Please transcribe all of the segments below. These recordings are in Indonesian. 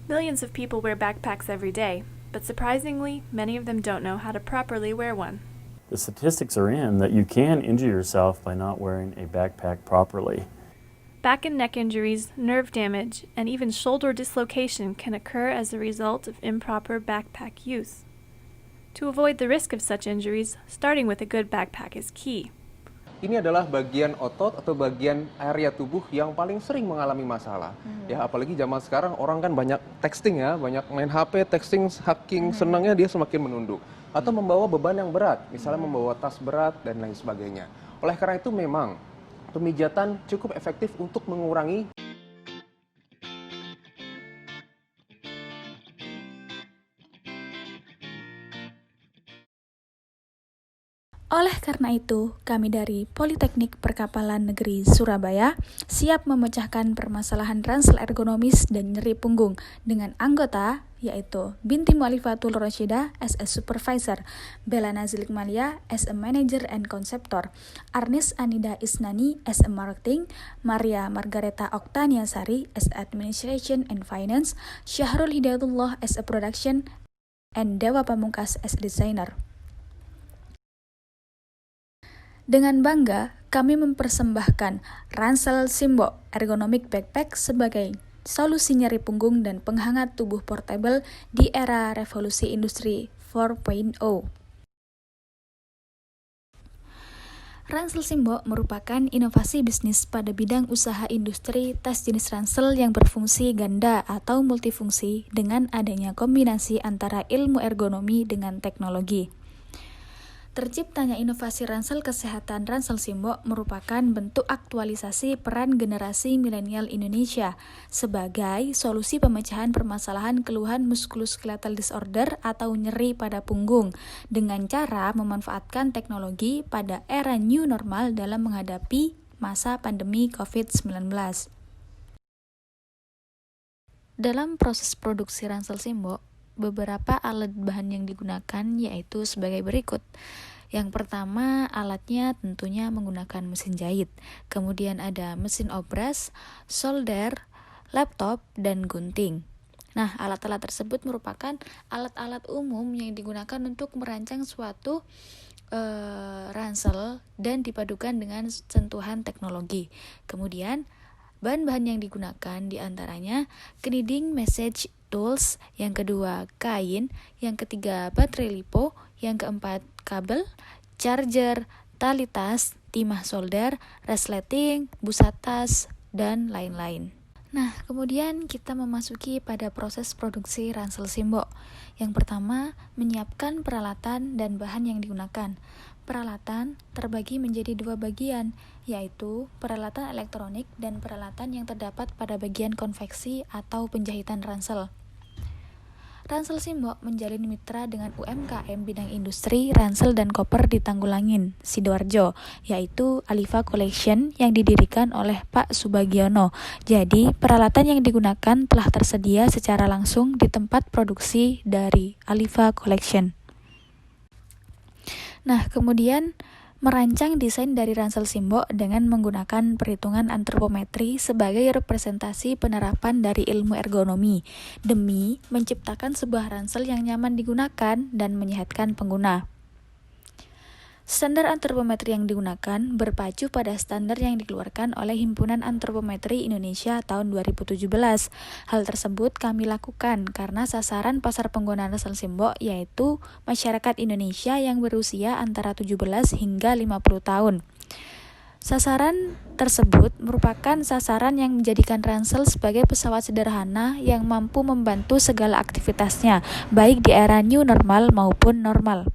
Millions of people wear backpacks every day, but surprisingly, many of them don't know how to properly wear one. The statistics are in that you can injure yourself by not wearing a backpack properly. Back and neck injuries, nerve damage, and even shoulder dislocation can occur as a result of improper backpack use. To avoid the risk of such injuries, starting with a good backpack is key. Ini adalah bagian otot atau bagian area tubuh yang paling sering mengalami masalah. Ya, apalagi zaman sekarang orang kan banyak texting ya, banyak main HP, texting, hacking, senangnya dia semakin menunduk. Atau membawa beban yang berat, misalnya membawa tas berat dan lain sebagainya. Oleh karena itu memang pemijatan cukup efektif untuk mengurangi Oleh karena itu, kami dari Politeknik Perkapalan Negeri Surabaya siap memecahkan permasalahan ransel ergonomis dan nyeri punggung dengan anggota yaitu Binti Mu'alifatul Rasyidah as a Supervisor, Bella Nazilik Malia as a Manager and Conceptor, Arnis Anida Isnani as a Marketing, Maria Margareta Oktania Sari as Administration and Finance, Syahrul Hidayatullah as a Production, and Dewa Pamungkas as a Designer. Dengan bangga, kami mempersembahkan Ransel Simbo Ergonomic Backpack sebagai solusi nyeri punggung dan penghangat tubuh portable di era revolusi industri 4.0. Ransel Simbo merupakan inovasi bisnis pada bidang usaha industri tas jenis ransel yang berfungsi ganda atau multifungsi dengan adanya kombinasi antara ilmu ergonomi dengan teknologi. Terciptanya inovasi ransel kesehatan Ransel Simbo merupakan bentuk aktualisasi peran generasi milenial Indonesia sebagai solusi pemecahan permasalahan keluhan muskuloskeletal disorder atau nyeri pada punggung dengan cara memanfaatkan teknologi pada era new normal dalam menghadapi masa pandemi COVID-19. Dalam proses produksi Ransel Simbo, beberapa alat bahan yang digunakan yaitu sebagai berikut. Yang pertama, alatnya tentunya menggunakan mesin jahit. Kemudian ada mesin obras, solder, laptop, dan gunting. Nah, alat-alat tersebut merupakan alat-alat umum yang digunakan untuk merancang suatu ransel dan dipadukan dengan sentuhan teknologi. Kemudian, bahan-bahan yang digunakan diantaranya kneading message tools, yang kedua kain, yang ketiga baterai lipo, yang keempat kabel, charger, tali tas, timah solder, resleting, busa tas, dan lain-lain. Nah, kemudian kita memasuki pada proses produksi Ransel Simbo. Yang pertama, menyiapkan peralatan dan bahan yang digunakan. Peralatan terbagi menjadi dua bagian, yaitu peralatan elektronik dan peralatan yang terdapat pada bagian konveksi atau penjahitan ransel. Ransel Simbo menjalin mitra dengan UMKM bidang industri, ransel dan koper di Tanggulangin, Sidoarjo, yaitu Alifa Collection yang didirikan oleh Pak Subagiono. Jadi, peralatan yang digunakan telah tersedia secara langsung di tempat produksi dari Alifa Collection. Nah, kemudian merancang desain dari Ransel Simbo dengan menggunakan perhitungan antropometri sebagai representasi penerapan dari ilmu ergonomi demi menciptakan sebuah ransel yang nyaman digunakan dan menyehatkan pengguna. Standar antropometri yang digunakan berpacu pada standar yang dikeluarkan oleh Himpunan Antropometri Indonesia tahun 2017. Hal tersebut kami lakukan karena sasaran pasar pengguna Ransel Simbo yaitu masyarakat Indonesia yang berusia antara 17 hingga 50 tahun. Sasaran tersebut merupakan sasaran yang menjadikan ransel sebagai pesawat sederhana yang mampu membantu segala aktivitasnya, baik di era new normal maupun normal.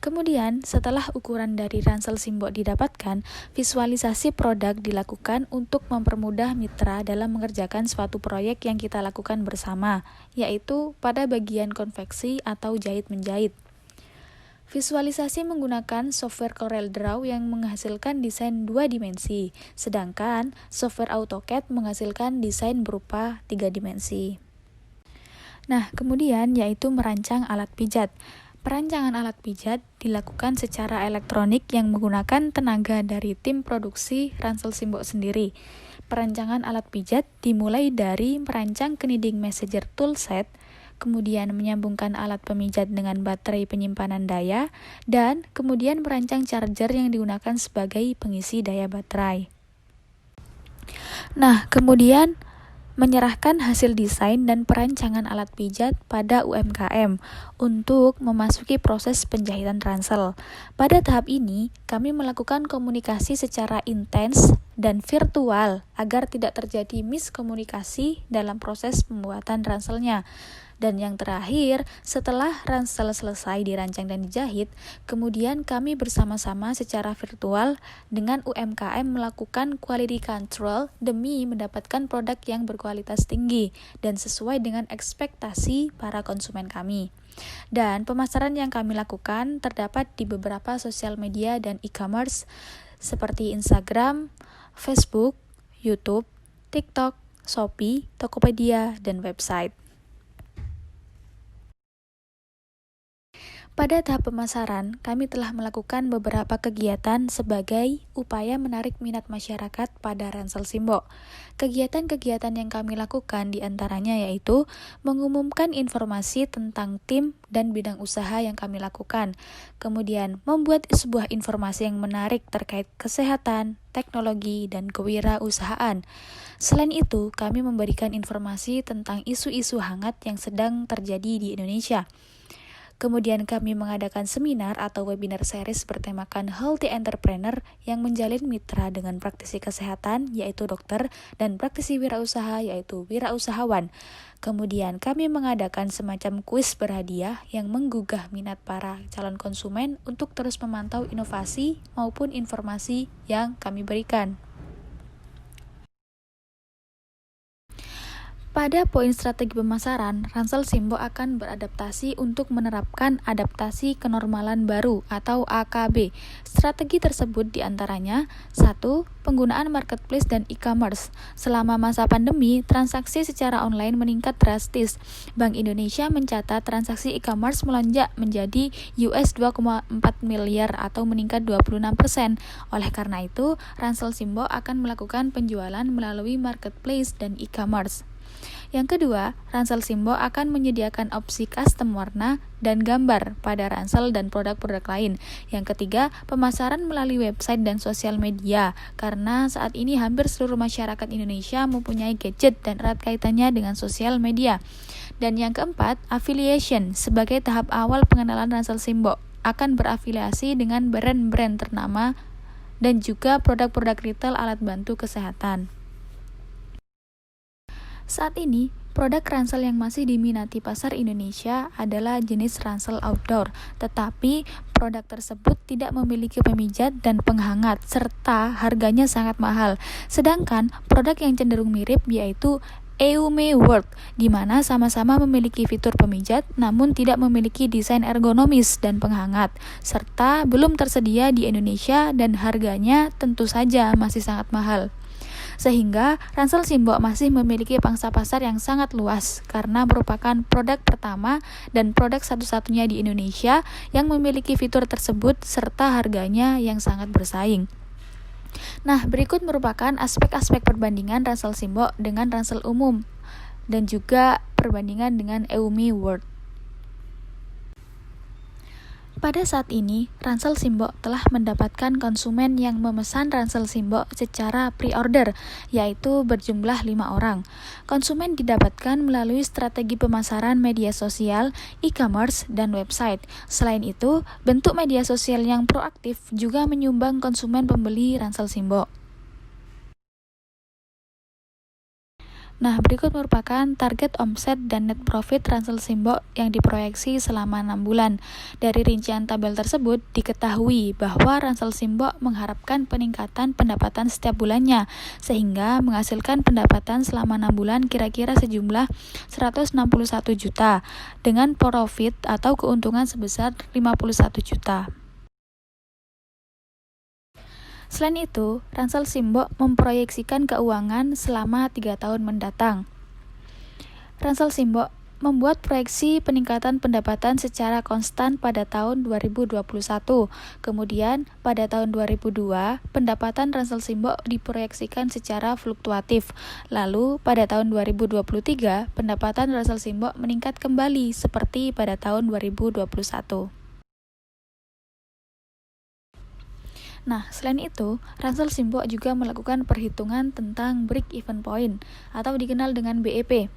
Kemudian, setelah ukuran dari Ransel Simbo didapatkan, visualisasi produk dilakukan untuk mempermudah mitra dalam mengerjakan suatu proyek yang kita lakukan bersama, yaitu pada bagian konveksi atau jahit-menjahit. Visualisasi menggunakan software CorelDRAW yang menghasilkan desain 2 dimensi, sedangkan software AutoCAD menghasilkan desain berupa 3 dimensi. Nah, kemudian yaitu merancang alat pijat. Perancangan alat pijat dilakukan secara elektronik yang menggunakan tenaga dari tim produksi Ransel Simbo sendiri. perancangan alat pijat dimulai dari merancang Kneading Messenger toolset, kemudian menyambungkan alat pemijat dengan baterai penyimpanan daya, dan kemudian merancang charger yang digunakan sebagai pengisi daya baterai. Nah, kemudian menyerahkan hasil desain dan perancangan alat pijat pada UMKM untuk memasuki proses penjahitan ransel. Pada tahap ini, kami melakukan komunikasi secara intens dan virtual agar tidak terjadi miskomunikasi dalam proses pembuatan ranselnya. Dan yang terakhir, setelah ransel selesai dirancang dan dijahit, kemudian kami bersama-sama secara virtual dengan UMKM melakukan quality control demi mendapatkan produk yang berkualitas tinggi dan sesuai dengan ekspektasi para konsumen kami. Dan pemasaran yang kami lakukan terdapat di beberapa sosial media dan e-commerce seperti Instagram, Facebook, YouTube, TikTok, Shopee, Tokopedia, dan website. Pada tahap pemasaran, kami telah melakukan beberapa kegiatan sebagai upaya menarik minat masyarakat pada Ransel Simbo. Kegiatan-kegiatan yang kami lakukan diantaranya yaitu mengumumkan informasi tentang tim dan bidang usaha yang kami lakukan, kemudian membuat sebuah informasi yang menarik terkait kesehatan, teknologi, dan kewirausahaan. Selain itu, kami memberikan informasi tentang isu-isu hangat yang sedang terjadi di Indonesia. Kemudian kami mengadakan seminar atau webinar series bertemakan Healthy Entrepreneur yang menjalin mitra dengan praktisi kesehatan yaitu dokter dan praktisi wirausaha yaitu wirausahawan. Kemudian kami mengadakan semacam kuis berhadiah yang menggugah minat para calon konsumen untuk terus memantau inovasi maupun informasi yang kami berikan. Pada poin strategi pemasaran, Ransel Simbo akan beradaptasi untuk menerapkan adaptasi kenormalan baru atau AKB. Strategi tersebut diantaranya 1. Penggunaan marketplace dan e-commerce. Selama masa pandemi, transaksi secara online meningkat drastis. Bank Indonesia mencatat transaksi e-commerce melonjak menjadi US 2,4 miliar atau meningkat 26%. Oleh karena itu, Ransel Simbo akan melakukan penjualan melalui marketplace dan e-commerce. Yang kedua, Ransel Simbo akan menyediakan opsi custom warna dan gambar pada ransel dan produk-produk lain. Yang ketiga, pemasaran melalui website dan sosial media, karena saat ini hampir seluruh masyarakat Indonesia mempunyai gadget dan erat kaitannya dengan sosial media. Dan yang keempat, affiliation sebagai tahap awal pengenalan Ransel Simbo akan berafiliasi dengan brand-brand ternama dan juga produk-produk retail alat bantu kesehatan. Saat ini, produk ransel yang masih diminati pasar Indonesia adalah jenis ransel outdoor, tetapi produk tersebut tidak memiliki pemijat dan penghangat, serta harganya sangat mahal. Sedangkan produk yang cenderung mirip yaitu Eume World, di mana sama-sama memiliki fitur pemijat namun tidak memiliki desain ergonomis dan penghangat, serta belum tersedia di Indonesia dan harganya tentu saja masih sangat mahal. Sehingga Ransel Simbo masih memiliki pangsa pasar yang sangat luas karena merupakan produk pertama dan produk satu-satunya di Indonesia yang memiliki fitur tersebut serta harganya yang sangat bersaing. Nah, berikut merupakan aspek-aspek perbandingan Ransel Simbo dengan ransel umum dan juga perbandingan dengan Eume World. Pada saat ini, Ransel Simbo telah mendapatkan konsumen yang memesan Ransel Simbo secara pre-order, yaitu berjumlah 5 orang. Konsumen didapatkan melalui strategi pemasaran media sosial, e-commerce, dan website. Selain itu, bentuk media sosial yang proaktif juga menyumbang konsumen pembeli Ransel Simbo. Nah, berikut merupakan target omset dan net profit Ransel Simbo yang diproyeksi selama 6 bulan. Dari rincian tabel tersebut, diketahui bahwa Ransel Simbo mengharapkan peningkatan pendapatan setiap bulannya, sehingga menghasilkan pendapatan selama 6 bulan kira-kira sejumlah 161 juta, dengan profit atau keuntungan sebesar 51 juta. Selain itu, Ransel Simbo memproyeksikan keuangan selama 3 tahun mendatang. Ransel Simbo membuat proyeksi peningkatan pendapatan secara konstan pada tahun 2021. Kemudian, pada tahun 2002, pendapatan Ransel Simbok diproyeksikan secara fluktuatif. Lalu, pada tahun 2023, pendapatan Ransel Simbok meningkat kembali seperti pada tahun 2021. Nah, selain itu, Ransel Simbok juga melakukan perhitungan tentang break-even point atau dikenal dengan BEP.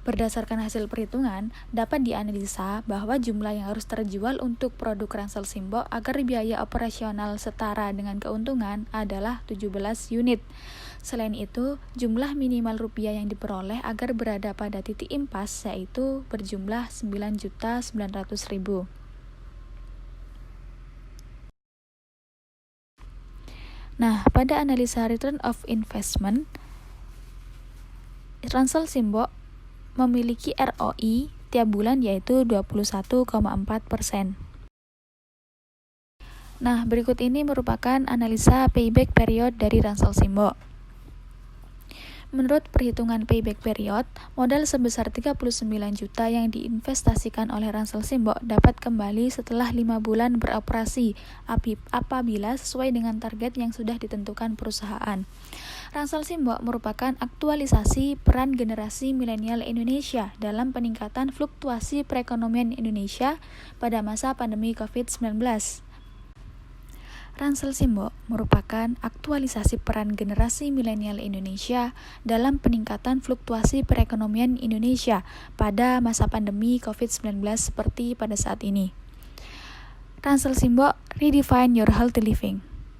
Berdasarkan hasil perhitungan, dapat dianalisa bahwa jumlah yang harus terjual untuk produk Ransel Simbok agar biaya operasional setara dengan keuntungan adalah 17 unit. Selain itu, jumlah minimal rupiah yang diperoleh agar berada pada titik impas yaitu berjumlah 9.900.000. Nah, pada analisa return of investment, Ransel Simbok memiliki ROI tiap bulan yaitu 21,4%. Nah, berikut ini merupakan analisa payback period dari Ransel Simbok. Menurut perhitungan payback period, modal sebesar 39 juta yang diinvestasikan oleh Ransel Simbok dapat kembali setelah 5 bulan beroperasi apabila sesuai dengan target yang sudah ditentukan perusahaan. Ransel Simbok merupakan aktualisasi peran generasi milenial Indonesia dalam peningkatan fluktuasi perekonomian Indonesia pada masa pandemi COVID-19. Ransel Simbok merupakan aktualisasi peran generasi milenial Indonesia dalam peningkatan fluktuasi perekonomian Indonesia pada masa pandemi COVID-19 seperti pada saat ini. Ransel Simbok, redefine your healthy living.